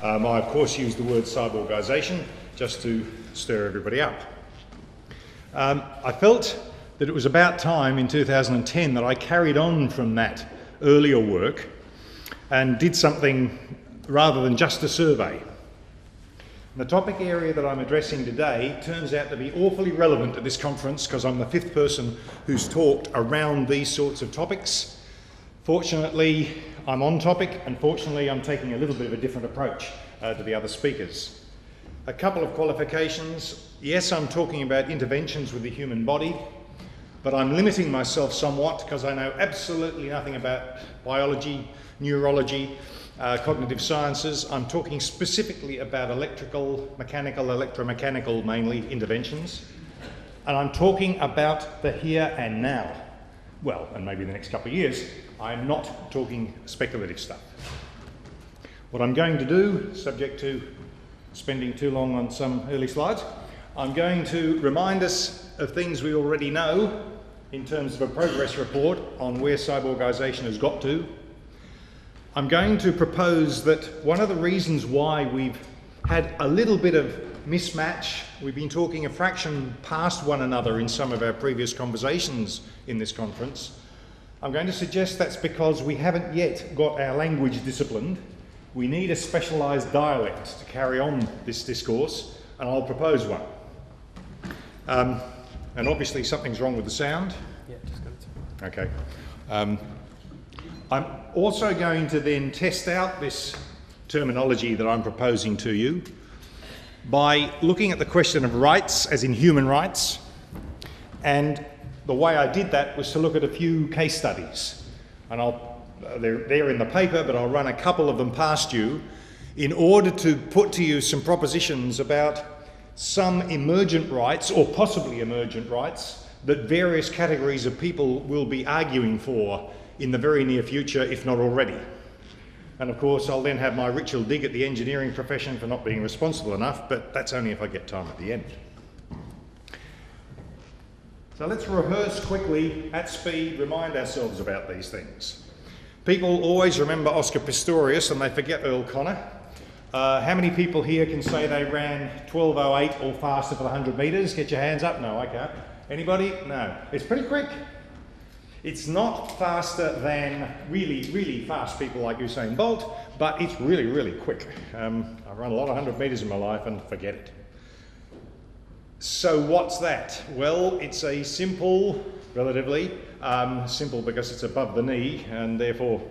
I of course used the word cyborgisation just to stir everybody up. I felt that it was about time in 2010 that I carried on from that earlier work and did something rather than just a survey. The topic area that I'm addressing today turns out to be awfully relevant at this conference because I'm the 5th person who's talked around these sorts of topics. Fortunately, I'm on topic, and fortunately I'm taking a little bit of a different approach to the other speakers. A couple of qualifications. Yes, I'm talking about interventions with the human body, but I'm limiting myself somewhat because I know absolutely nothing about biology, neurology, cognitive sciences. I'm talking specifically about electrical, mechanical, electromechanical mainly interventions. And I'm talking about the here and now. Well, and maybe the next couple of years. I'm not talking speculative stuff. What I'm going to do, subject to spending too long on some early slides, I'm going to remind us of things we already know in terms of a progress report on where cyborgisation has got to. I'm going to propose that one of the reasons why we've had a little bit of mismatch, we've been talking a fraction past one another in some of our previous conversations in this conference. I'm going to suggest that's because we haven't yet got our language disciplined. We need a specialised dialect to carry on this discourse, and I'll propose one. And obviously something's wrong with the sound. Yeah, just got it. Okay. I'm also going to then test out this terminology that I'm proposing to you by looking at the question of rights, as in human rights, and the way I did that was to look at a few case studies. And they're in the paper, but I'll run a couple of them past you in order to put to you some propositions about some emergent rights, or possibly emergent rights, that various categories of people will be arguing for in the very near future, if not already. And of course, I'll then have my ritual dig at the engineering profession for not being responsible enough, but that's only if I get time at the end. So let's rehearse quickly, at speed, remind ourselves about these things. People always remember Oscar Pistorius and they forget Earl Connor. How many people here can say they ran 12:08 or faster for the 100 metres? Get your hands up. No, I can't. Anybody? No. It's pretty quick. It's not faster than really, really fast people like Usain Bolt, but it's really, really quick. I've run a lot of 100 metres in my life and forget it. So what's that? Well, it's a simple, relatively, simple because it's above the knee and therefore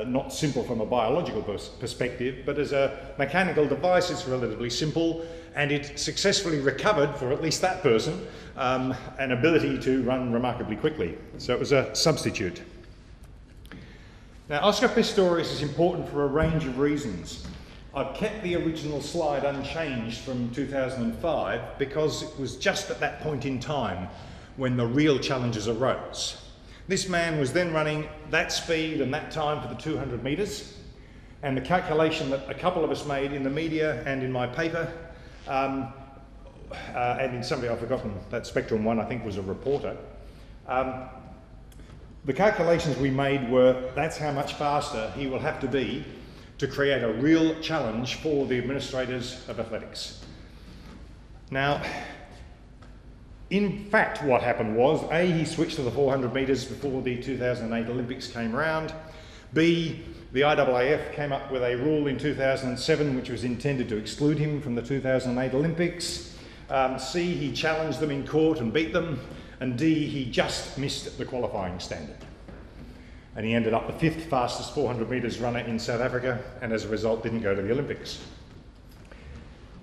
not simple from a biological perspective, but as a mechanical device it's relatively simple, and it successfully recovered, for at least that person, an ability to run remarkably quickly. So it was a substitute. Now, Oscar Pistorius is important for a range of reasons. I've kept the original slide unchanged from 2005 because it was just at that point in time when the real challenges arose. This man was then running that speed and that time for the 200 metres, and the calculation that a couple of us made in the media and in my paper, and in somebody, I've forgotten, that Spectrum one I think was a reporter, the calculations we made were that's how much faster he will have to be to create a real challenge for the administrators of athletics. Now, in fact, what happened was, A, he switched to the 400 metres before the 2008 Olympics came around. B, the IAAF came up with a rule in 2007 which was intended to exclude him from the 2008 Olympics. C, he challenged them in court and beat them. And D, he just missed the qualifying standard. And he ended up the 5th fastest 400 metres runner in South Africa, and as a result didn't go to the Olympics.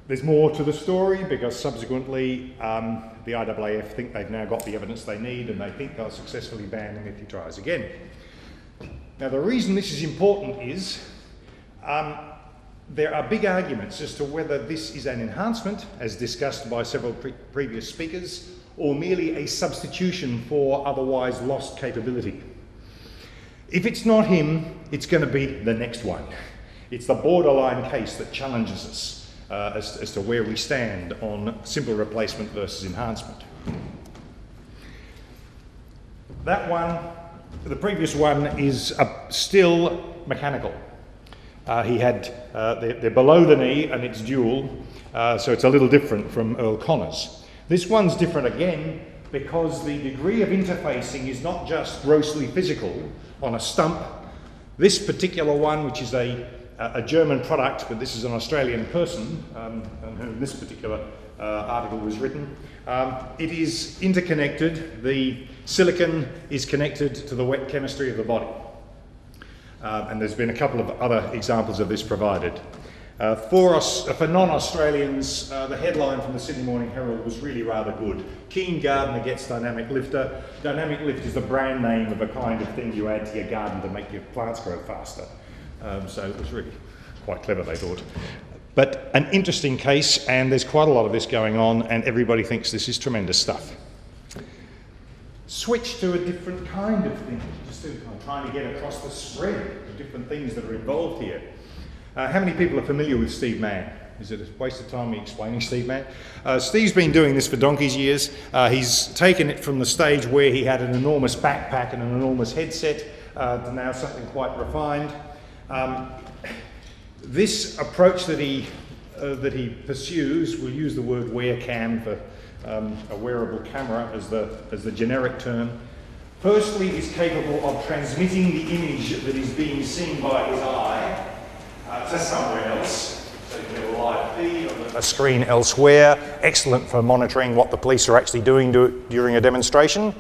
There's more to the story because subsequently the IAAF think they've now got the evidence they need and they think they'll successfully ban him if he tries again. Now, the reason this is important is there are big arguments as to whether this is an enhancement, as discussed by several previous speakers, or merely a substitution for otherwise lost capability. If it's not him, it's going to be the next one. It's the borderline case that challenges us as to where we stand on simple replacement versus enhancement. That one, the previous one, is still mechanical. They're below the knee and it's dual, so it's a little different from Earl Connor's. This one's different again because the degree of interfacing is not just grossly physical on a stump. This particular one, which is a German product, but this is an Australian person on whom this particular article was written, it is interconnected. The silicon is connected to the wet chemistry of the body. And there's been a couple of other examples of this provided. For non-Australians, the headline from the Sydney Morning Herald was really rather good. Keen gardener gets dynamic lifter. Dynamic lift is the brand name of a kind of thing you add to your garden to make your plants grow faster. So it was really quite clever, they thought. But an interesting case, and there's quite a lot of this going on, and everybody thinks this is tremendous stuff. Switch to a different kind of thing. I'm trying to get across the spread of different things that are involved here. How many people are familiar with Steve Mann? Is it a waste of time me explaining Steve Mann? Steve's been doing this for donkey's years. He's taken it from the stage where he had an enormous backpack and an enormous headset to now something quite refined. This approach that he pursues, we'll use the word wear cam for a wearable camera as the generic term. Firstly, is capable of transmitting the image that is being seen by his eye to somewhere else. So you can have a live feed of a screen elsewhere. Excellent for monitoring what the police are actually doing during a demonstration.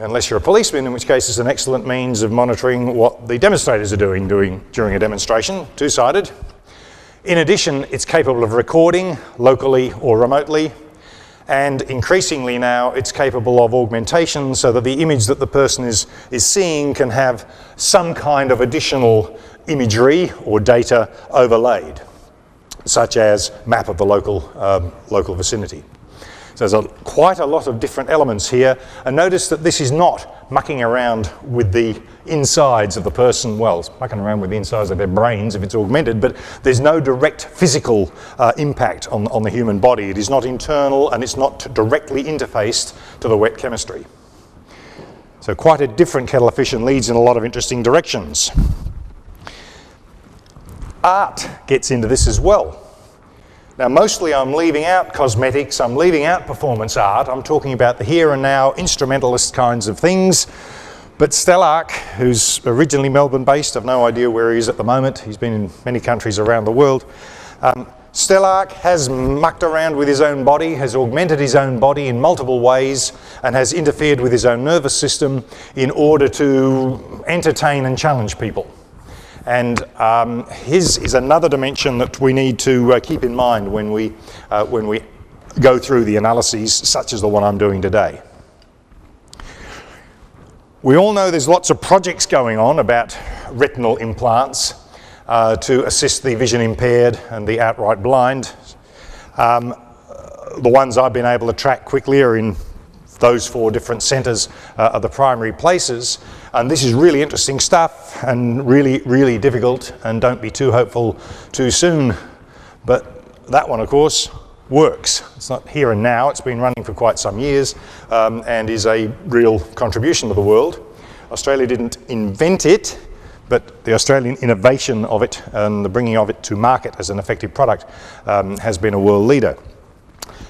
Unless you're a policeman, in which case it's an excellent means of monitoring what the demonstrators are doing during a demonstration, two-sided. In addition, it's capable of recording locally or remotely. And increasingly now, it's capable of augmentation so that the image that the person is seeing can have some kind of additional imagery or data overlaid, such as map of the local vicinity. So there's quite a lot of different elements here. And notice that this is not mucking around with the insides of the person. Well, it's mucking around with the insides of their brains if it's augmented, but there's no direct physical impact on the human body. It is not internal and it's not directly interfaced to the wet chemistry. So quite a different kettle of fish and leads in a lot of interesting directions. Art gets into this as well. Now, mostly I'm leaving out cosmetics, I'm leaving out performance art, I'm talking about the here and now instrumentalist kinds of things. But Stelarc, who's originally Melbourne-based, I've no idea where he is at the moment, he's been in many countries around the world. Stelarc has mucked around with his own body, has augmented his own body in multiple ways, and has interfered with his own nervous system in order to entertain and challenge people. And his is another dimension that we need to keep in mind when we go through the analyses such as the one I'm doing today. We all know there's lots of projects going on about retinal implants to assist the vision impaired and the outright blind. The ones I've been able to track quickly are in those 4 different centres are the primary places. And this is really interesting stuff and really, really difficult, and don't be too hopeful too soon. But that one, of course, works. It's not here and now, it's been running for quite some years and is a real contribution to the world. Australia didn't invent it, but the Australian innovation of it and the bringing of it to market as an effective product has been a world leader.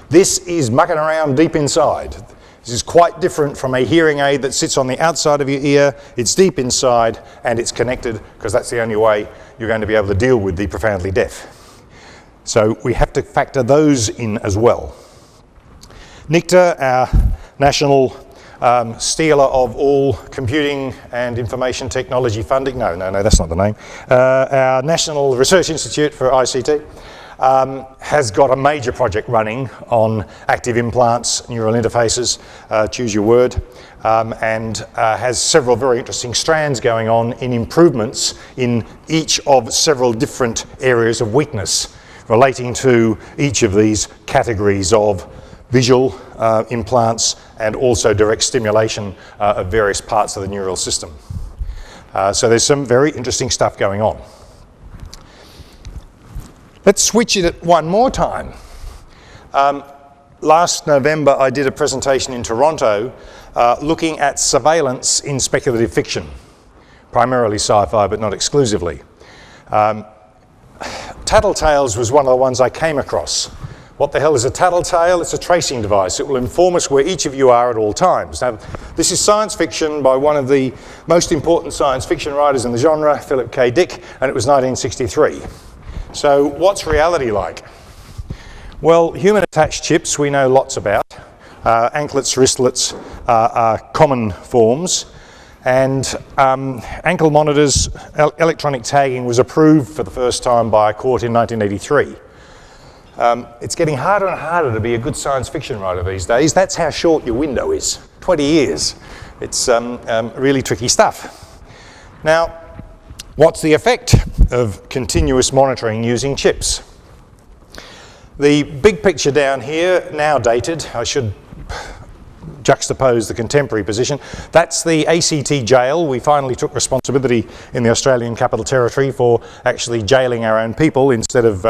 This is mucking around deep inside. This is quite different from a hearing aid that sits on the outside of your ear. It's deep inside and it's connected because that's the only way you're going to be able to deal with the profoundly deaf. So we have to factor those in as well. NICTA, our national stealer of all computing and information technology funding, no, that's not the name, our National Research Institute for ICT, has got a major project running on active implants, neural interfaces, choose your word, and has several very interesting strands going on in improvements in each of several different areas of weakness relating to each of these categories of visual implants and also direct stimulation of various parts of the neural system. So there's some very interesting stuff going on. Let's switch it one more time. Last November I did a presentation in Toronto looking at surveillance in speculative fiction, primarily sci-fi but not exclusively. Tattletales was one of the ones I came across. What the hell is a tattletale? It's a tracing device. It will inform us where each of you are at all times. Now, this is science fiction by one of the most important science fiction writers in the genre, Philip K. Dick, and it was 1963. So what's reality like? Well, human-attached chips we know lots about. Anklets, wristlets are common forms. And ankle monitors, electronic tagging was approved for the first time by a court in 1983. It's getting harder and harder to be a good science fiction writer these days. That's how short your window is, 20 years. It's really tricky stuff. Now, what's the effect of continuous monitoring using chips? The big picture down here, now dated, I should juxtapose the contemporary position. That's the ACT jail. We finally took responsibility in the Australian Capital Territory for actually jailing our own people instead of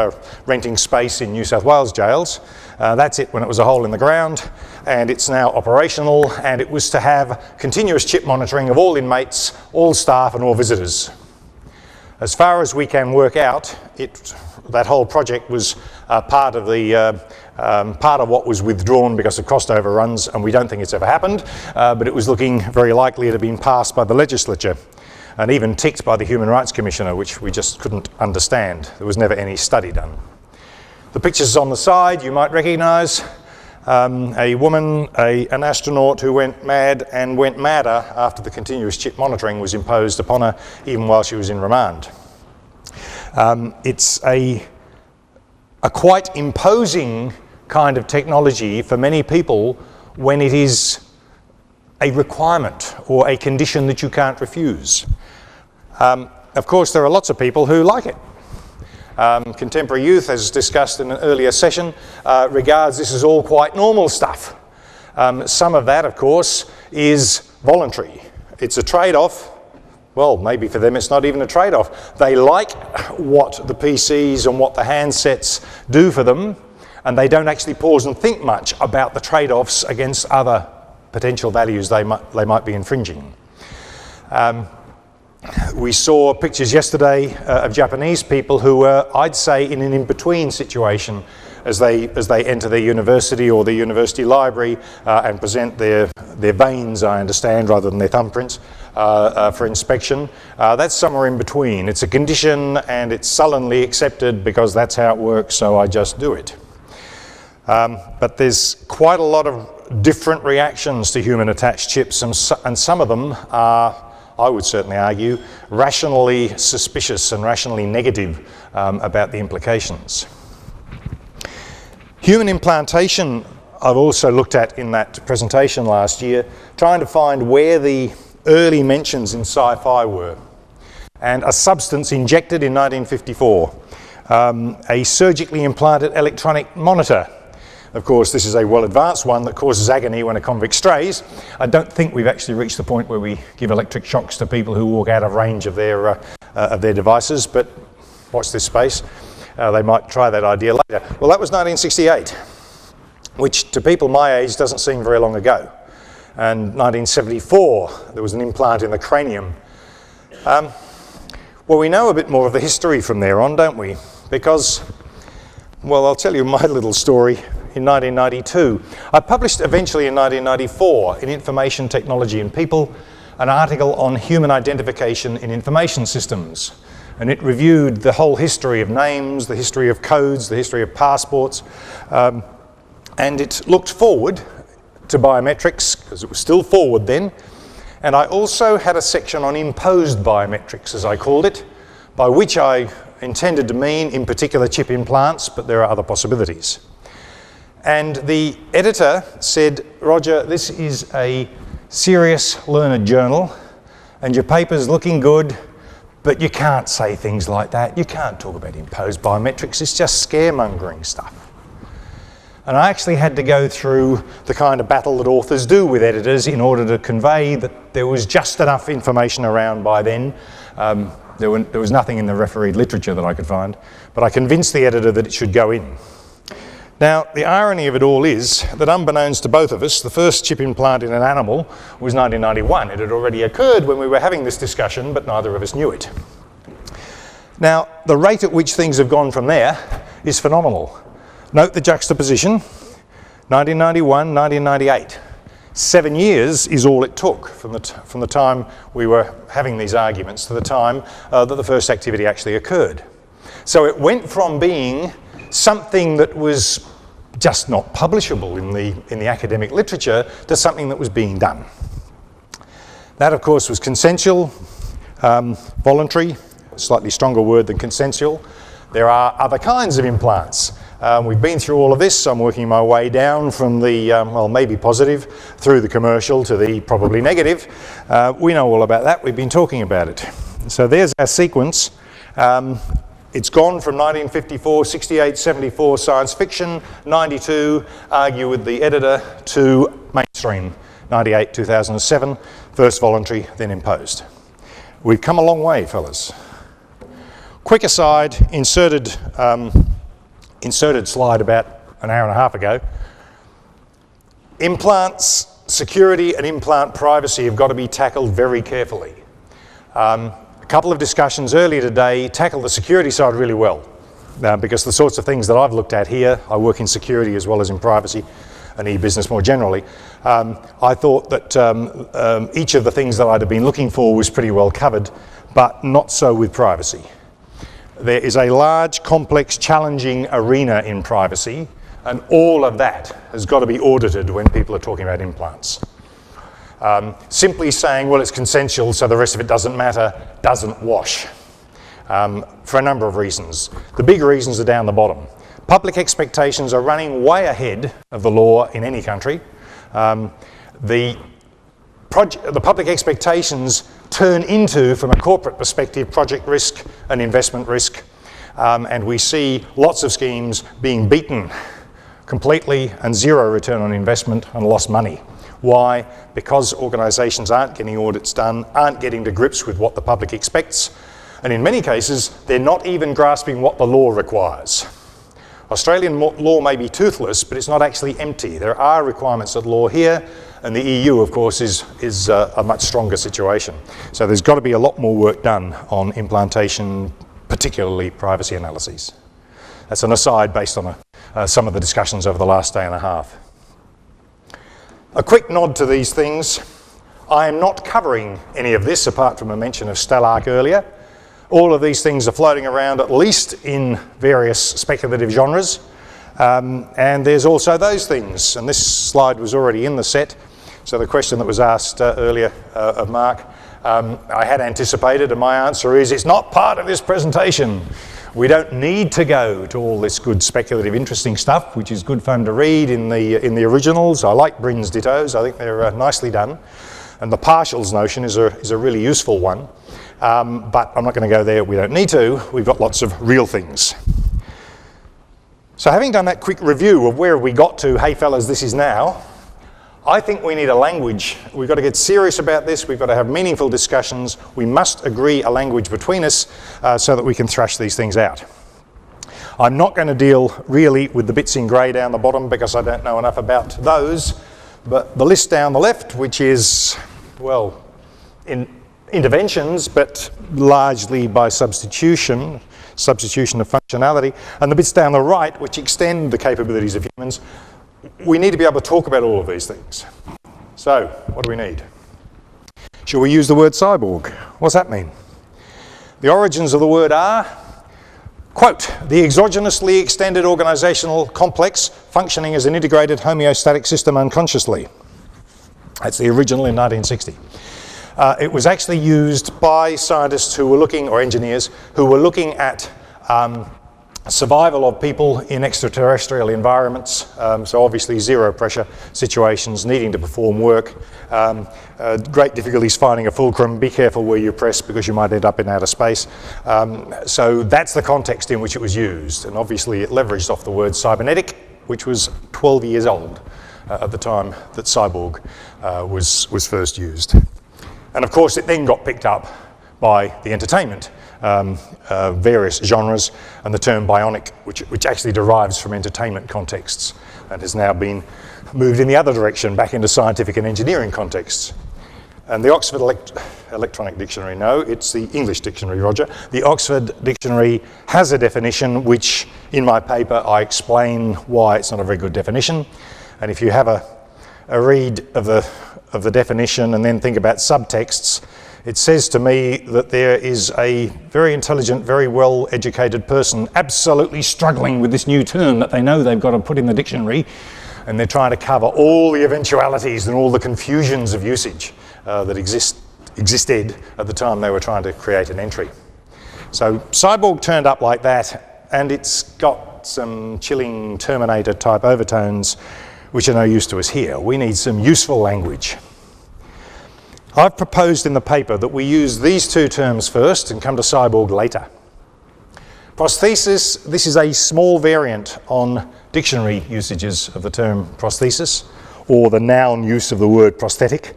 renting space in New South Wales jails. That's it when it was a hole in the ground, and it's now operational, and it was to have continuous chip monitoring of all inmates, all staff and all visitors. As far as we can work out, that whole project was part of what was withdrawn because of cost overruns, and we don't think it's ever happened, but it was looking very likely to have been passed by the legislature and even ticked by the Human Rights Commissioner, which we just couldn't understand. There was never any study done. The pictures on the side you might recognise. A woman, an astronaut who went mad and went madder after the continuous chip monitoring was imposed upon her, even while she was in remand. It's a quite imposing kind of technology for many people when it is a requirement or a condition that you can't refuse. Of course, there are lots of people who like it. Contemporary youth, as discussed in an earlier session, regards this as all quite normal stuff. Some of that, of course, is voluntary. It's a trade-off. Well, maybe for them it's not even a trade-off. They like what the PCs and what the handsets do for them, and they don't actually pause and think much about the trade-offs against other potential values they might be infringing. We saw pictures yesterday of Japanese people who were, I'd say, in an in-between situation as they enter their university or the university library and present their veins, I understand, rather than their thumbprints for inspection. That's somewhere in between. It's a condition and it's sullenly accepted because that's how it works, so I just do it. But there's quite a lot of different reactions to human-attached chips, and some of them are, I would certainly argue, rationally suspicious and rationally negative about the implications. Human implantation I've also looked at in that presentation last year, trying to find where the early mentions in sci-fi were. And a substance injected in 1954, a surgically implanted electronic monitor. Of course, this is a well-advanced one that causes agony when a convict strays. I don't think we've actually reached the point where we give electric shocks to people who walk out of range of their devices, but watch this space. They might try that idea later. Well, that was 1968, which to people my age doesn't seem very long ago. And 1974, there was an implant in the cranium. Well, we know a bit more of the history from there on, don't we? Because, well, I'll tell you my little story. In 1992. I published eventually in 1994 in Information Technology and People an article on human identification in information systems, and it reviewed the whole history of names, the history of codes, the history of passports, and it looked forward to biometrics because it was still forward then, and I also had a section on imposed biometrics, as I called it, by which I intended to mean in particular chip implants, but there are other possibilities. And the editor said, Roger, this is a serious learned journal and your paper's looking good, but you can't say things like that. You can't talk about imposed biometrics. It's just scaremongering stuff. And I actually had to go through the kind of battle that authors do with editors in order to convey that there was just enough information around by then. There was nothing in the refereed literature that I could find, but I convinced the editor that it should go in. Now, the irony of it all is that unbeknownst to both of us, the first chip implant in an animal was 1991. It had already occurred when we were having this discussion, but neither of us knew it. Now, the rate at which things have gone from there is phenomenal. Note the juxtaposition, 1991, 1998. 7 years is all it took from the time we were having these arguments to the time that the first activity actually occurred. So it went from being something that was just not publishable in the academic literature to something that was being done. That, of course, was consensual, voluntary, slightly stronger word than consensual. There are other kinds of implants. We've been through all of this. I'm working my way down from the, well, maybe positive, through the commercial to the probably negative. We know all about that. We've been talking about it. So there's our sequence. It's gone from 1954, 68, 74, science fiction, 92, argue with the editor, to mainstream, 98, 2007, first voluntary, then imposed. We've come a long way, fellas. Quick aside, inserted slide about an hour and a half ago. Implants, security and implant privacy have got to be tackled very carefully. A couple of discussions earlier today tackle the security side really well, because the sorts of things that I've looked at here, I work in security as well as in privacy and e-business more generally. I thought that each of the things that I'd have been looking for was pretty well covered, but not so with privacy. There is a large, complex, challenging arena in privacy, and all of that has got to be audited when people are talking about implants. Simply saying, well, it's consensual, so the rest of it doesn't matter, doesn't wash, for a number of reasons. The big reasons are down the bottom. Public expectations are running way ahead of the law in any country. The public expectations turn into, from a corporate perspective, project risk and investment risk, and we see lots of schemes being beaten completely and zero return on investment and lost money. Why? Because organisations aren't getting audits done, aren't getting to grips with what the public expects, and in many cases they're not even grasping what the law requires. Australian law may be toothless, but it's not actually empty. There are requirements of law here, and the EU, of course, is a much stronger situation. So there's got to be a lot more work done on implantation, particularly privacy analyses. That's an aside based on some of the discussions over the last day and a half. A quick nod to these things. I am not covering any of this apart from a mention of Stelarc earlier. All of these things are floating around, at least in various speculative genres. And there's also those things. And this slide was already in the set. So the question that was asked earlier of Mark, I had anticipated, and my answer is it's not part of this presentation. We don't need to go to all this good speculative interesting stuff, which is good fun to read in the originals. I like Brin's dittos. I think they're nicely done. And the partials notion is a really useful one. But I'm not going to go there. We don't need to. We've got lots of real things. So having done that quick review of where we got to, hey fellas, this is now, I think we need a language. We've got to get serious about this. We've got to have meaningful discussions. We must agree a language between us so that we can thrash these things out. I'm not going to deal really with the bits in grey down the bottom because I don't know enough about those. But the list down the left, which is, well, interventions, but largely by substitution of functionality, and the bits down the right, which extend the capabilities of humans, we need to be able to talk about all of these things. So, what do we need? Shall we use the word cyborg? What's that mean? The origins of the word are, quote, the exogenously extended organisational complex functioning as an integrated homeostatic system unconsciously. That's the original in 1960. It was actually used by scientists who were looking, or engineers, who were looking at survival of people in extraterrestrial environments, so obviously zero pressure situations, needing to perform work, great difficulties finding a fulcrum, be careful where you press because you might end up in outer space. So that's the context in which it was used, and obviously it leveraged off the word cybernetic, which was 12 years old at the time that cyborg was first used. And of course it then got picked up by the entertainment, various genres, and the term bionic, which actually derives from entertainment contexts and has now been moved in the other direction, back into scientific and engineering contexts. And the Oxford Electronic Dictionary, no, it's the English Dictionary, Roger. The Oxford Dictionary has a definition which, in my paper, I explain why it's not a very good definition. And if you have a read of the definition and then think about subtexts, it says to me that there is a very intelligent, very well-educated person absolutely struggling with this new term that they know they've got to put in the dictionary, and they're trying to cover all the eventualities and all the confusions of usage that existed at the time they were trying to create an entry. So Cyborg turned up like that, and it's got some chilling Terminator type overtones which are no use to us here. We need some useful language. I've proposed in the paper that we use these two terms first and come to Cyborg later. Prosthesis, this is a small variant on dictionary usages of the term prosthesis, or the noun use of the word prosthetic.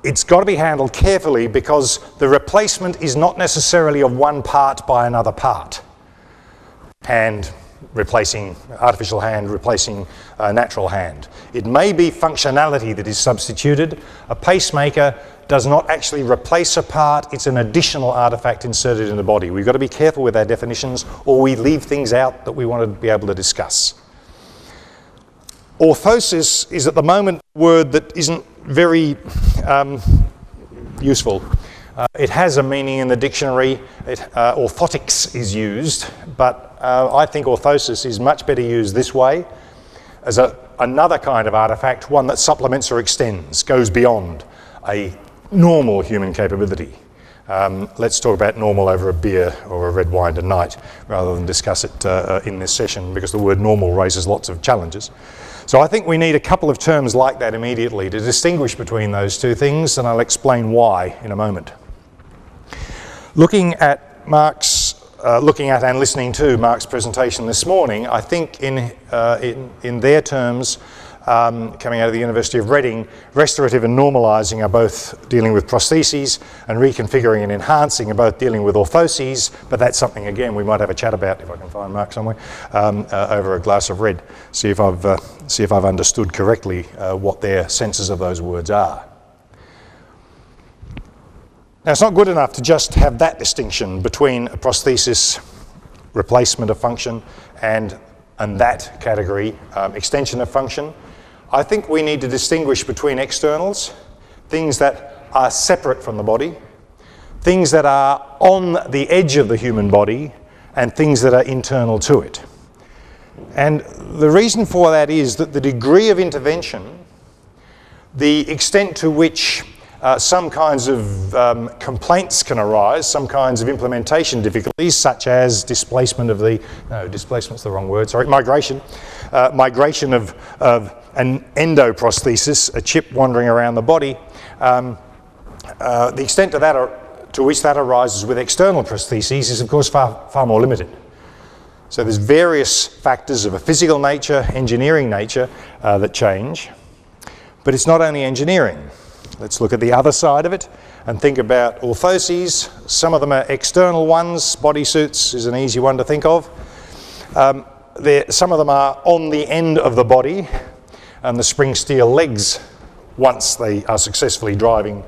It's got to be handled carefully because the replacement is not necessarily of one part by another part. Hand replacing, artificial hand replacing a natural hand. It may be functionality that is substituted. A pacemaker does not actually replace a part, it's an additional artifact inserted in the body. We've got to be careful with our definitions, or we leave things out that we want to be able to discuss. Orthosis is at the moment a word that isn't very useful. It has a meaning in the dictionary. Orthotics is used, but I think orthosis is much better used this way as another kind of artifact, one that supplements or extends, goes beyond a normal human capability. Let's talk about normal over a beer or a red wine tonight rather than discuss it in this session, because the word normal raises lots of challenges. So I think we need a couple of terms like that immediately to distinguish between those two things, and I'll explain why in a moment. Looking at and listening to Mark's presentation this morning, I think in their terms, coming out of the University of Reading, restorative and normalising are both dealing with prostheses, and reconfiguring and enhancing are both dealing with orthoses, but that's something, again, we might have a chat about, if I can find Mark somewhere, over a glass of red, see if I've understood correctly what their senses of those words are. Now, it's not good enough to just have that distinction between a prosthesis, replacement of function, and that category, extension of function. I think we need to distinguish between externals, things that are separate from the body, things that are on the edge of the human body, and things that are internal to it. And the reason for that is that the degree of intervention, the extent to which some kinds of complaints can arise, some kinds of implementation difficulties, such as displacement of displacement's the wrong word, sorry, migration of an endoprosthesis, a chip wandering around the body, the extent to which that arises with external prostheses is of course far more limited. So there's various factors of a physical nature, engineering nature that change, but it's not only engineering. Let's look at the other side of it and think about orthoses. Some of them are external ones. Bodysuits is an easy one to think of. Some of them are on the end of the body, and the spring steel legs, once they are successfully driving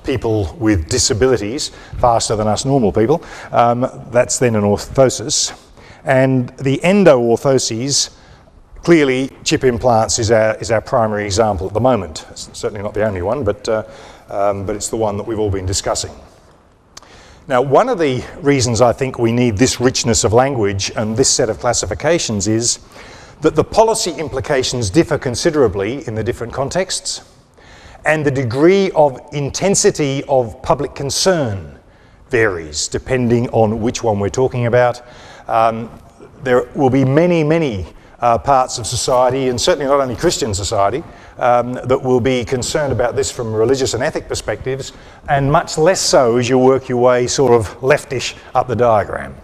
people with disabilities faster than us normal people, that's then an orthosis. And the endoorthoses, clearly, chip implants is our primary example at the moment. It's certainly not the only one, but it's the one that we've all been discussing. Now, one of the reasons I think we need this richness of language and this set of classifications is that the policy implications differ considerably in the different contexts, and the degree of intensity of public concern varies depending on which one we're talking about. There will be many parts of society, and certainly not only Christian society, that will be concerned about this from religious and ethic perspectives, and much less so as you work your way sort of leftish up the diagram.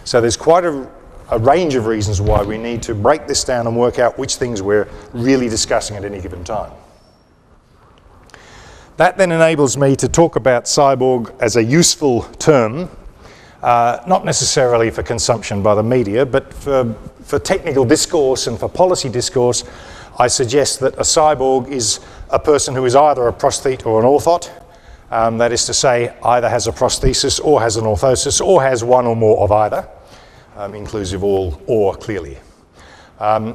So there's quite a range of reasons why we need to break this down and work out which things we're really discussing at any given time. That then enables me to talk about cyborg as a useful term, not necessarily for consumption by the media, but for technical discourse and for policy discourse. I suggest that a cyborg is a person who is either a prosthete or an orthot. That is to say, either has a prosthesis or has an orthosis or has one or more of either, inclusive all or clearly.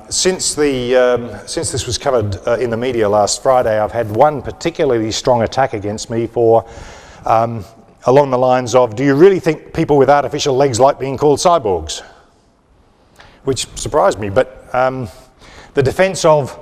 Since this was covered in the media last Friday, I've had one particularly strong attack against me for along the lines of, do you really think people with artificial legs like being called cyborgs? Which surprised me, but the defence of,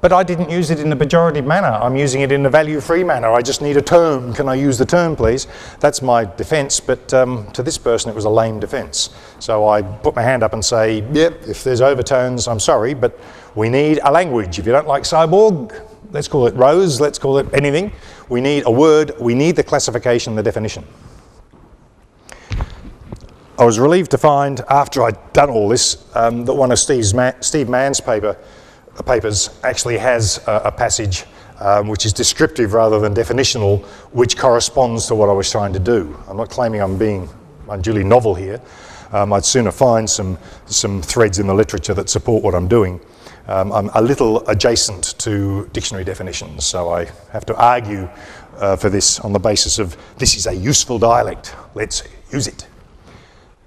but I didn't use it in a pejorative manner, I'm using it in a value-free manner, I just need a term, can I use the term please? That's my defence, but to this person it was a lame defence. So I put my hand up and say, yep, if there's overtones, I'm sorry, but we need a language. If you don't like cyborg, let's call it rose, let's call it anything. We need a word, we need the classification, the definition. I was relieved to find, after I'd done all this, that one of Steve Mann's papers actually has a passage which is descriptive rather than definitional, which corresponds to what I was trying to do. I'm not claiming I'm being unduly novel here. I'd sooner find some threads in the literature that support what I'm doing. I'm a little adjacent to dictionary definitions, so I have to argue for this on the basis of this is a useful dialect, let's use it.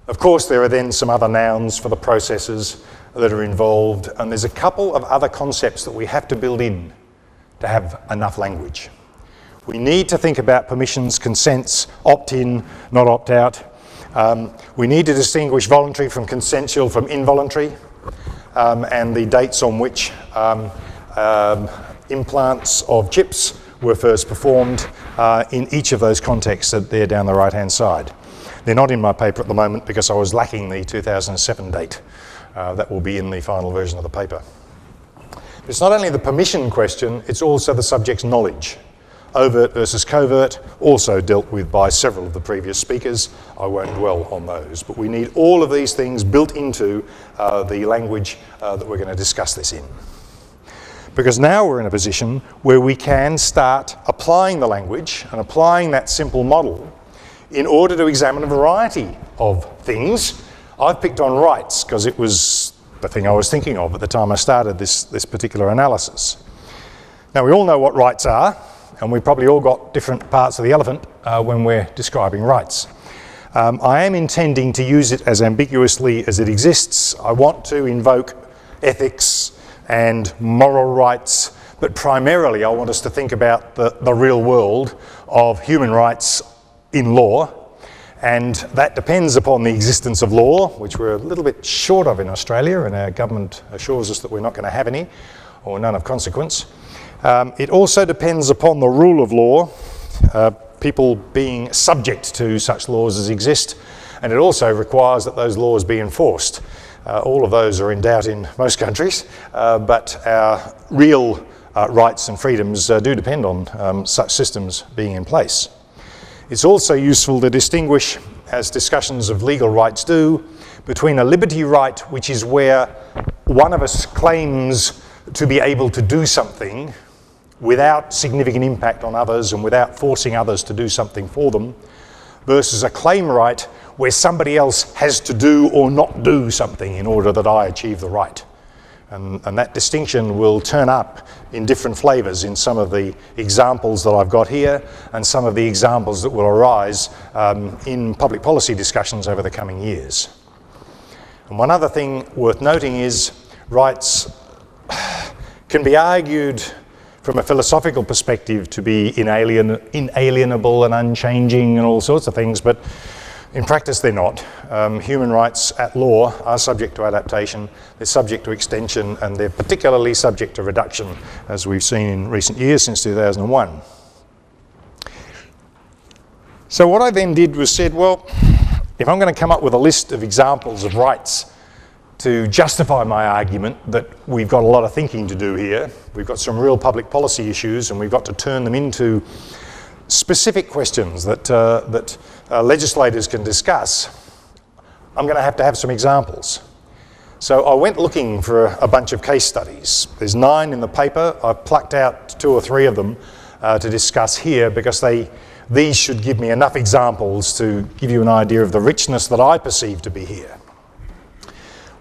Of course, there are then some other nouns for the processes that are involved, and there's a couple of other concepts that we have to build in to have enough language. We need to think about permissions, consents, opt-in, not opt-out. We need to distinguish voluntary from consensual from involuntary, and the dates on which implants of chips were first performed in each of those contexts that they're down the right-hand side. They're not in my paper at the moment because I was lacking the 2007 date. That will be in the final version of the paper. It's not only the permission question, it's also the subject's knowledge. Overt versus covert, also dealt with by several of the previous speakers. I won't dwell on those, but we need all of these things built into the language that we're going to discuss this in. Because now we're in a position where we can start applying the language and applying that simple model in order to examine a variety of things. I've picked on rights because it was the thing I was thinking of at the time I started this particular analysis. Now we all know what rights are, and we've probably all got different parts of the elephant when we're describing rights. I am intending to use it as ambiguously as it exists. I want to invoke ethics and moral rights, but primarily I want us to think about the real world of human rights in law, and that depends upon the existence of law, which we're a little bit short of in Australia, and our government assures us that we're not going to have any, or none of consequence. It also depends upon the rule of law, people being subject to such laws as exist, and it also requires that those laws be enforced. All of those are in doubt in most countries, but our real rights and freedoms do depend on such systems being in place. It's also useful to distinguish, as discussions of legal rights do, between a liberty right, which is where one of us claims to be able to do something without significant impact on others and without forcing others to do something for them, versus a claim right where somebody else has to do or not do something in order that I achieve the right. And that distinction will turn up in different flavours in some of the examples that I've got here and some of the examples that will arise in public policy discussions over the coming years. And one other thing worth noting is rights can be argued from a philosophical perspective to be inalienable and unchanging and all sorts of things, but in practice they're not. Human rights at law are subject to adaptation, they're subject to extension, and they're particularly subject to reduction, as we've seen in recent years since 2001. So what I then did was said, well, if I'm going to come up with a list of examples of rights to justify my argument that we've got a lot of thinking to do here, we've got some real public policy issues and we've got to turn them into specific questions that legislators can discuss, I'm going to have some examples. So I went looking for a bunch of case studies. There's 9 in the paper. I've plucked out 2 or 3 of them to discuss here because these should give me enough examples to give you an idea of the richness that I perceive to be here.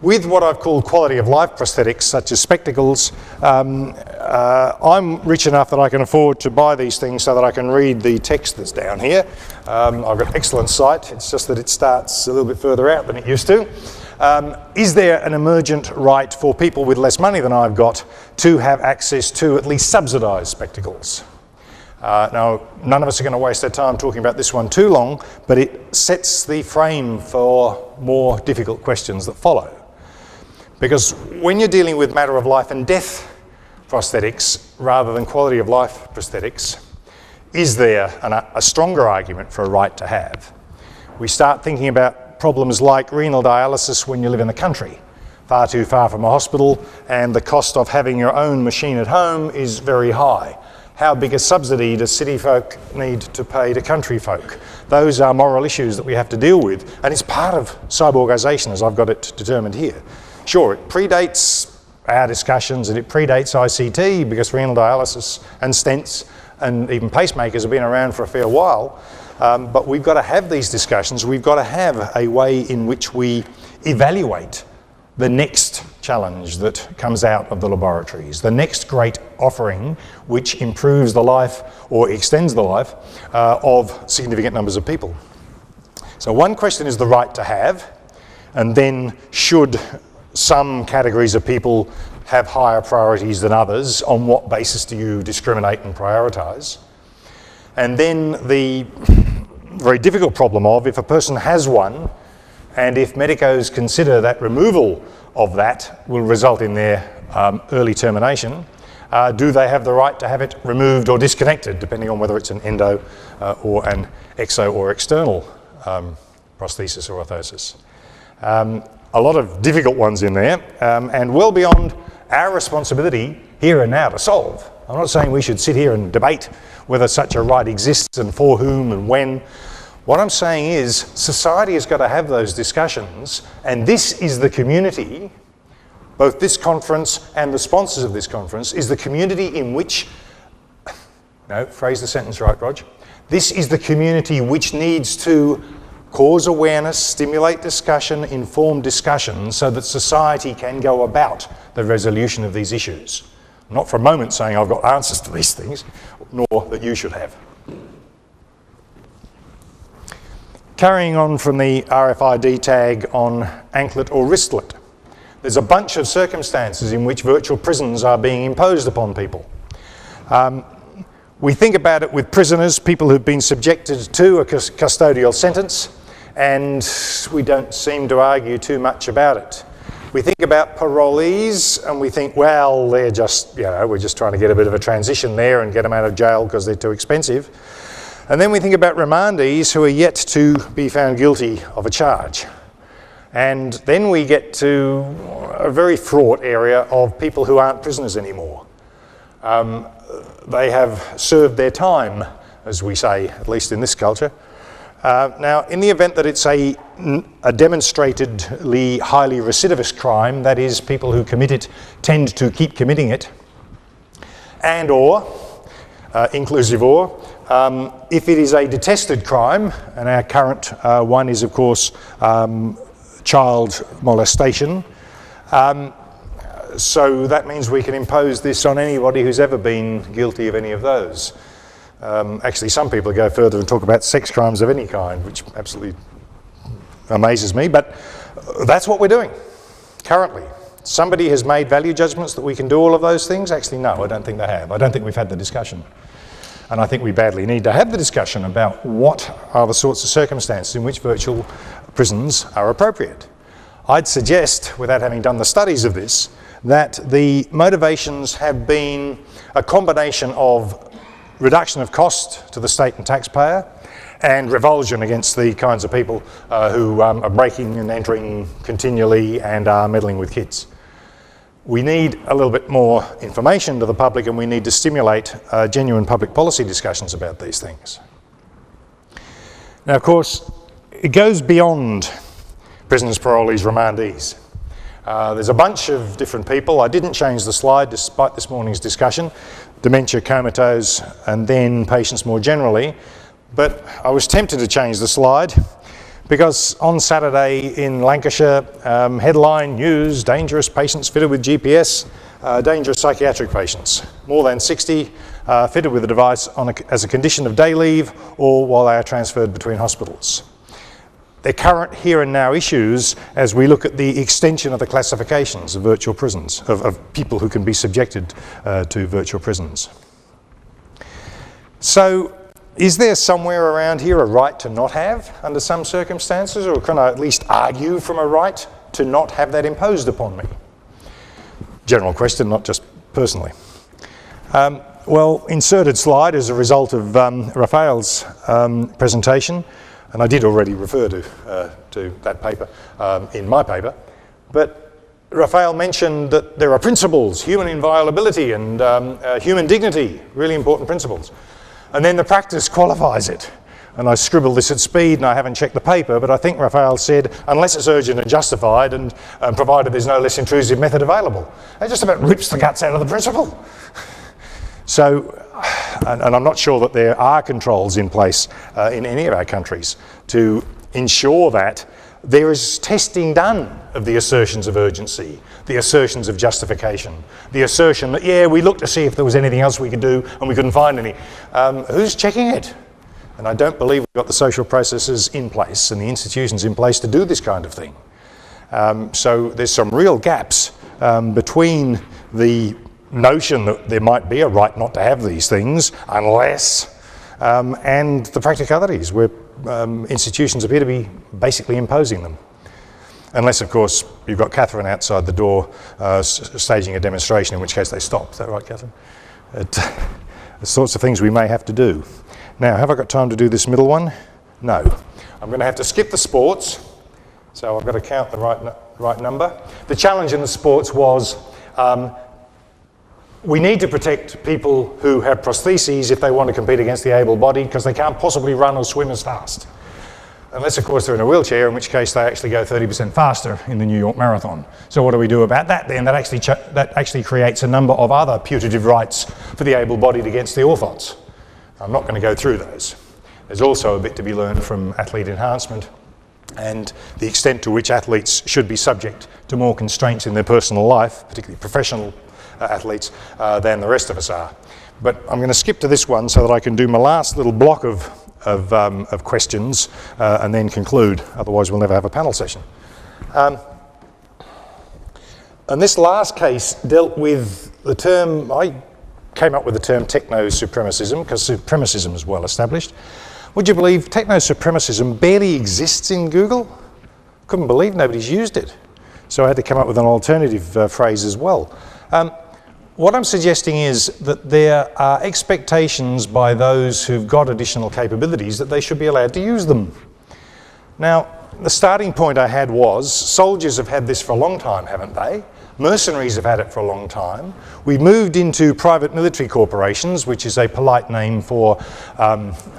with what I've called quality of life prosthetics, such as spectacles. I'm rich enough that I can afford to buy these things so that I can read the text that's down here. I've got excellent sight, it's just that it starts a little bit further out than it used to. Is there an emergent right for people with less money than I've got to have access to at least subsidised spectacles? Now, none of us are going to waste our time talking about this one too long, but it sets the frame for more difficult questions that follow. Because when you're dealing with matter of life and death prosthetics rather than quality of life prosthetics, is there a stronger argument for a right to have? We start thinking about problems like renal dialysis when you live in the country, far too far from a hospital, and the cost of having your own machine at home is very high. How big a subsidy does city folk need to pay to country folk? Those are moral issues that we have to deal with, and it's part of cyborgisation as I've got it determined here. Sure, it predates our discussions and it predates ICT because renal dialysis and stents and even pacemakers have been around for a fair while, but we've got to have these discussions. We've got to have a way in which we evaluate the next challenge that comes out of the laboratories, the next great offering which improves the life or extends the life of significant numbers of people. So one question is the right to have, and then should some categories of people have higher priorities than others? On what basis do you discriminate and prioritise? And then the very difficult problem of if a person has one, and if medicos consider that removal of that will result in their early termination, do they have the right to have it removed or disconnected, depending on whether it's an endo or an exo or external prosthesis or orthosis? A lot of difficult ones in there, and well beyond our responsibility here and now to solve. I'm not saying we should sit here and debate whether such a right exists and for whom and when. What I'm saying is society has got to have those discussions, and this is the community, both this conference and the sponsors of this conference, is the community in which, no, phrase the sentence right, Rog. This is the community which needs to cause awareness, stimulate discussion, inform discussion so that society can go about the resolution of these issues. I'm not for a moment saying I've got answers to these things, nor that you should have. Carrying on from the RFID tag on anklet or wristlet, there's a bunch of circumstances in which virtual prisons are being imposed upon people. We think about it with prisoners, people who've been subjected to a custodial sentence, and we don't seem to argue too much about it. We think about parolees and we think, well, they're just, we're just trying to get a bit of a transition there and get them out of jail because they're too expensive. And then we think about remandees who are yet to be found guilty of a charge. And then we get to a very fraught area of people who aren't prisoners anymore. They have served their time, as we say, at least in this culture. Now, in the event that it's a demonstratedly highly recidivist crime, that is, people who commit it tend to keep committing it, and or, inclusive or, if it is a detested crime, and our current one is, of course, child molestation, so that means we can impose this on anybody who's ever been guilty of any of those. Actually, some people go further and talk about sex crimes of any kind, which absolutely amazes me, but that's what we're doing currently. Somebody has made value judgments that we can do all of those things? Actually, no, I don't think they have. I don't think we've had the discussion. And I think we badly need to have the discussion about what are the sorts of circumstances in which virtual prisons are appropriate. I'd suggest, without having done the studies of this, that the motivations have been a combination of reduction of cost to the state and taxpayer and revulsion against the kinds of people who are breaking and entering continually and are meddling with kids. We need a little bit more information to the public, and we need to stimulate genuine public policy discussions about these things. Now, of course, it goes beyond prisoners, parolees, remandees. There's a bunch of different people. I didn't change the slide despite this morning's discussion. Dementia, comatose, and then patients more generally. But I was tempted to change the slide Because on Saturday in Lancashire, headline news, dangerous patients fitted with GPS, dangerous psychiatric patients. More than 60 fitted with the device as a condition of day leave or while they are transferred between hospitals. They're current here and now issues as we look at the extension of the classifications of virtual prisons, of people who can be subjected to virtual prisons. So, is there somewhere around here a right to not have under some circumstances, or can I at least argue from a right to not have that imposed upon me? General question, not just personally. Well, inserted slide as a result of Raphael's presentation, and I did already refer to that paper in my paper, but Raphael mentioned that there are principles, human inviolability and human dignity, really important principles. And then the practice qualifies it. And I scribbled this at speed and I haven't checked the paper, but I think Raphael said, unless it's urgent and justified and provided there's no less intrusive method available. That just about rips the guts out of the principle. So, and I'm not sure that there are controls in place in any of our countries to ensure that there is testing done of the assertions of urgency, the assertions of justification, the assertion that, yeah, we looked to see if there was anything else we could do and we couldn't find any. Who's checking it? And I don't believe we've got the social processes in place and the institutions in place to do this kind of thing. So there's some real gaps between the notion that there might be a right not to have these things unless, and the practicalities where institutions appear to be basically imposing them. Unless, of course, you've got Catherine outside the door staging a demonstration, in which case they stop. Is that right, Catherine? The sorts of things we may have to do. Now, have I got time to do this middle one? No. I'm going to have to skip the sports, so I've got to count the right number. The challenge in the sports was we need to protect people who have prostheses if they want to compete against the able-bodied, because they can't possibly run or swim as fast. Unless, of course, they're in a wheelchair, in which case they actually go 30% faster in the New York Marathon. So what do we do about that then? That actually creates a number of other putative rights for the able-bodied against the orthots. I'm not going to go through those. There's also a bit to be learned from athlete enhancement and the extent to which athletes should be subject to more constraints in their personal life, particularly professional athletes, than the rest of us are. But I'm going to skip to this one so that I can do my last little block of questions and then conclude. Otherwise, we'll never have a panel session. And this last case dealt with the term, I came up with the term techno-supremacism because supremacism is well established. Would you believe techno-supremacism barely exists in Google? Couldn't believe nobody's used it. So I had to come up with an alternative phrase as well. What I'm suggesting is that there are expectations by those who've got additional capabilities that they should be allowed to use them. Now, the starting point I had was soldiers have had this for a long time, haven't they? Mercenaries have had it for a long time. We moved into private military corporations, which is a polite name for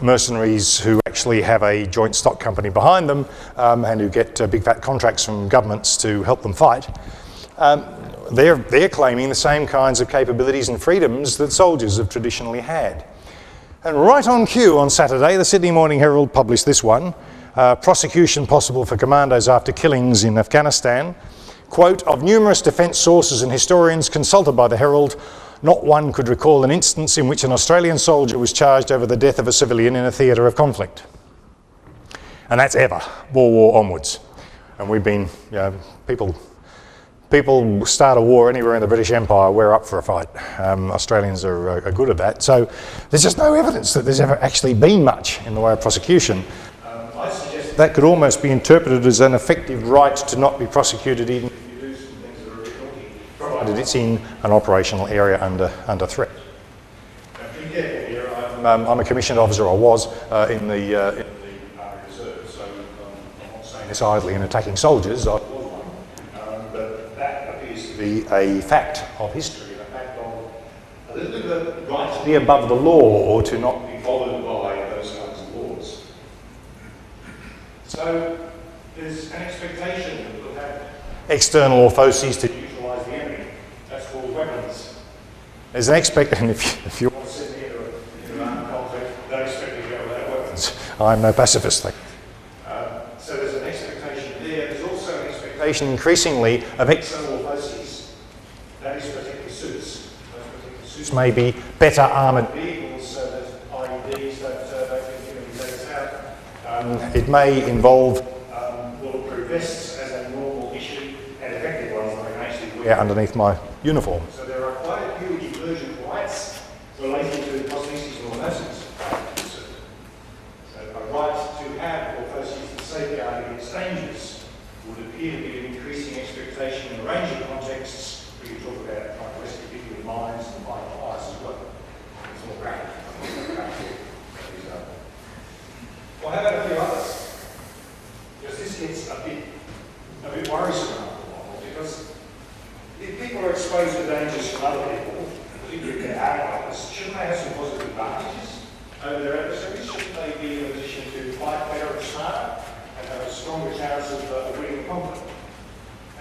mercenaries who actually have a joint stock company behind them and who get big fat contracts from governments to help them fight. They're claiming the same kinds of capabilities and freedoms that soldiers have traditionally had. And right on cue on Saturday, the Sydney Morning Herald published this one, prosecution possible for commandos after killings in Afghanistan. Quote, of numerous defence sources and historians consulted by the Herald, not one could recall an instance in which an Australian soldier was charged over the death of a civilian in a theatre of conflict. And that's ever, World War onwards. And we've been, you know, people start a war anywhere in the British Empire, we're up for a fight. Australians are good at that. So there's just no evidence that there's ever actually been much in the way of prosecution. I suggest that could almost be interpreted as an effective right to not be prosecuted even if you do some things that are really provided it's in an operational area under threat. Now, be careful here. I'm a commissioned officer, or was, in the Army Reserve, so I'm not saying this idly in attacking soldiers. I was one. But that appears to be a fact of history, a fact of a little bit of a right to be above the law or to not be followed by those kinds of laws. So there's an expectation that we'll have external orthoses to neutralise the enemy. That's called weapons. There's an expectation, if you want to sit here in an armed conflict, don't expect me to go without weapons. I'm no pacifist thing. So expectation increasingly of external facies. That is protective suits. Those protective suits may be better armoured vehicles so that IEDs don't take out. It may involve bulletproof vests as a normal issue and effective ones that I can actually wear underneath my uniform. So there are quite a few emergent rights relating to prostheses and orthosis. So a right to have orthoses that safeguard against dangers would appear to be an increasing expectation in a range of contexts. We can talk about trying to rescue people with mines and fight fires as well. It's all great. Well, how about a few others? Because this gets a bit worrisome after a while, because if people are exposed to dangers from other people, particularly if they're allies, shouldn't they have some positive advantages over their adversaries? Shouldn't they be in a position to fight better and smarter and have a stronger chance of winning the conflict?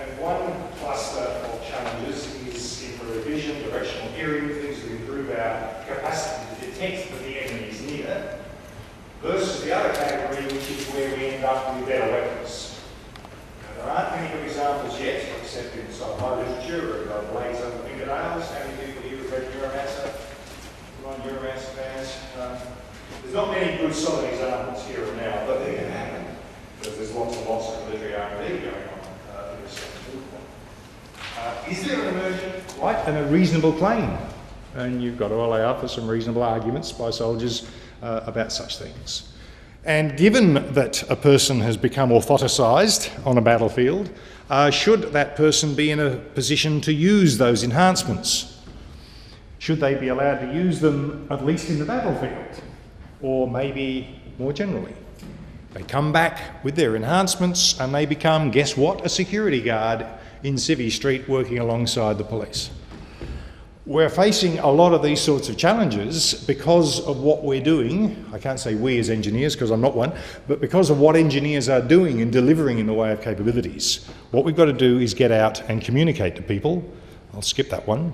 And one cluster of challenges is infrared vision, directional hearing, things that improve our capacity to detect that the enemy is near, versus the other category, which is where we end up with better weapons. Now, there aren't many good examples yet, except in sci-fi literature, or blades under fingernails. How many people here have read Neuromancer? Come on, Neuromancer fans. There's not many good solid examples here and now, but they're going to happen, because there's lots and lots of military R&D going on in this sector. Is there an emergent right and a reasonable claim? And you've got to allow for some reasonable arguments by soldiers about such things. And given that a person has become orthoticized on a battlefield, should that person be in a position to use those enhancements? Should they be allowed to use them at least in the battlefield, or maybe more generally? They come back with their enhancements and they become, guess what, a security guard in Civvy Street working alongside the police. We're facing a lot of these sorts of challenges because of what we're doing. I can't say we as engineers because I'm not one, but because of what engineers are doing and delivering in the way of capabilities. What we've got to do is get out and communicate to people. I'll skip that one.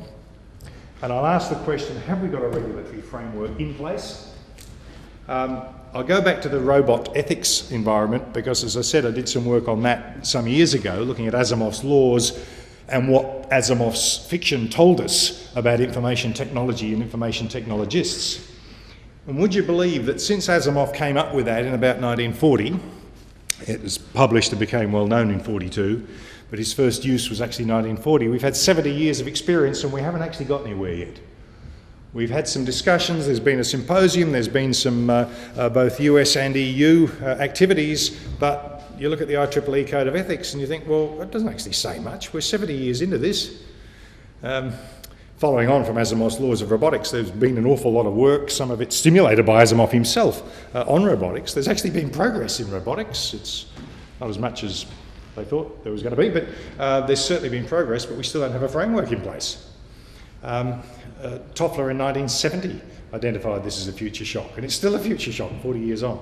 And I'll ask the question, have we got a regulatory framework in place? I'll go back to the robot ethics environment because, as I said, I did some work on that some years ago, looking at Asimov's laws and what Asimov's fiction told us about information technology and information technologists. And would you believe that since Asimov came up with that in about 1940, it was published and became well known in 42, but his first use was actually 1940, we've had 70 years of experience and we haven't actually got anywhere yet. We've had some discussions, there's been a symposium, there's been some both US and EU activities, but you look at the IEEE Code of Ethics and you think, well, it doesn't actually say much. We're 70 years into this. Following on from Asimov's laws of robotics, there's been an awful lot of work, some of it stimulated by Asimov himself, on robotics. There's actually been progress in robotics. It's not as much as they thought there was going to be, but there's certainly been progress, but we still don't have a framework in place. Toffler in 1970 identified this as a future shock, and it's still a future shock 40 years on.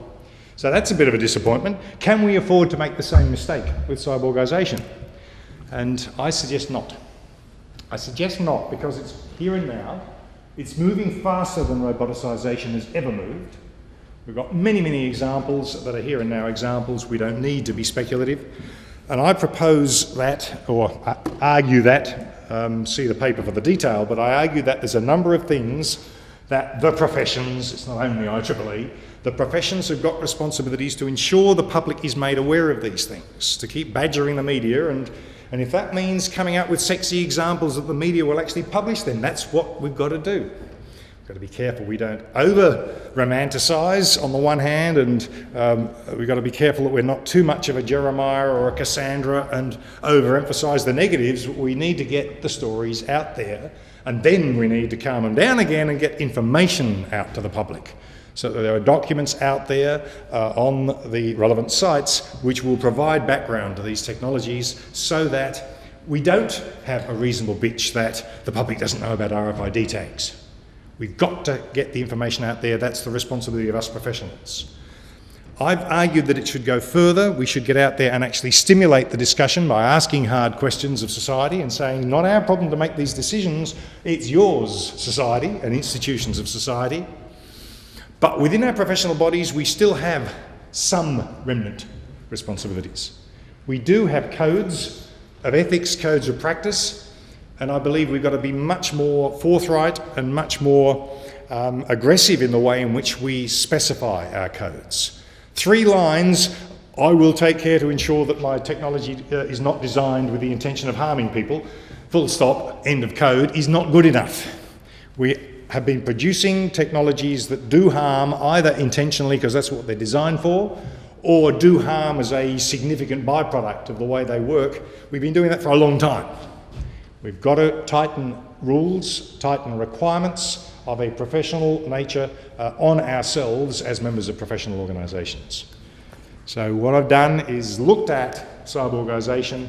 So that's a bit of a disappointment. Can we afford to make the same mistake with cyborgisation? And I suggest not. I suggest not because it's here and now. It's moving faster than roboticisation has ever moved. We've got many, many examples that are here and now examples. We don't need to be speculative. And I propose that, or argue that, see the paper for the detail, but I argue that there's a number of things that the professions, it's not only IEEE, the professions have got responsibilities to ensure the public is made aware of these things, to keep badgering the media, and if that means coming out with sexy examples that the media will actually publish, then that's what we've got to do. We've got to be careful we don't over-romanticise on the one hand, and we've got to be careful that we're not too much of a Jeremiah or a Cassandra and overemphasise the negatives. We need to get the stories out there, and then we need to calm them down again and get information out to the public, so that there are documents out there on the relevant sites which will provide background to these technologies so that we don't have a reasonable bitch that the public doesn't know about RFID tags. We've got to get the information out there. That's the responsibility of us professionals. I've argued that it should go further. We should get out there and actually stimulate the discussion by asking hard questions of society and saying, not our problem to make these decisions, it's yours, society and institutions of society. But within our professional bodies, we still have some remnant responsibilities. We do have codes of ethics, codes of practice, and I believe we've got to be much more forthright and much more aggressive in the way in which we specify our codes. 3 lines: I will take care to ensure that my technology is not designed with the intention of harming people, full stop, end of code, is not good enough. We have been producing technologies that do harm either intentionally, because that's what they're designed for, or do harm as a significant byproduct of the way they work. We've been doing that for a long time. We've got to tighten rules, tighten requirements of a professional nature on ourselves as members of professional organisations. So what I've done is looked at cyborgisation,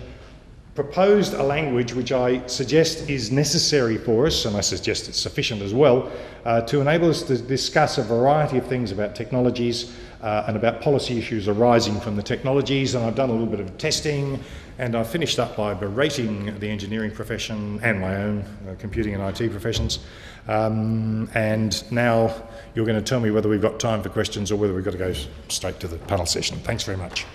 proposed a language which I suggest is necessary for us, and I suggest it's sufficient as well, to enable us to discuss a variety of things about technologies and about policy issues arising from the technologies. And I've done a little bit of testing, and I've finished up by berating the engineering profession and my own computing and IT professions. And now you're going to tell me whether we've got time for questions or whether we've got to go straight to the panel session. Thanks very much.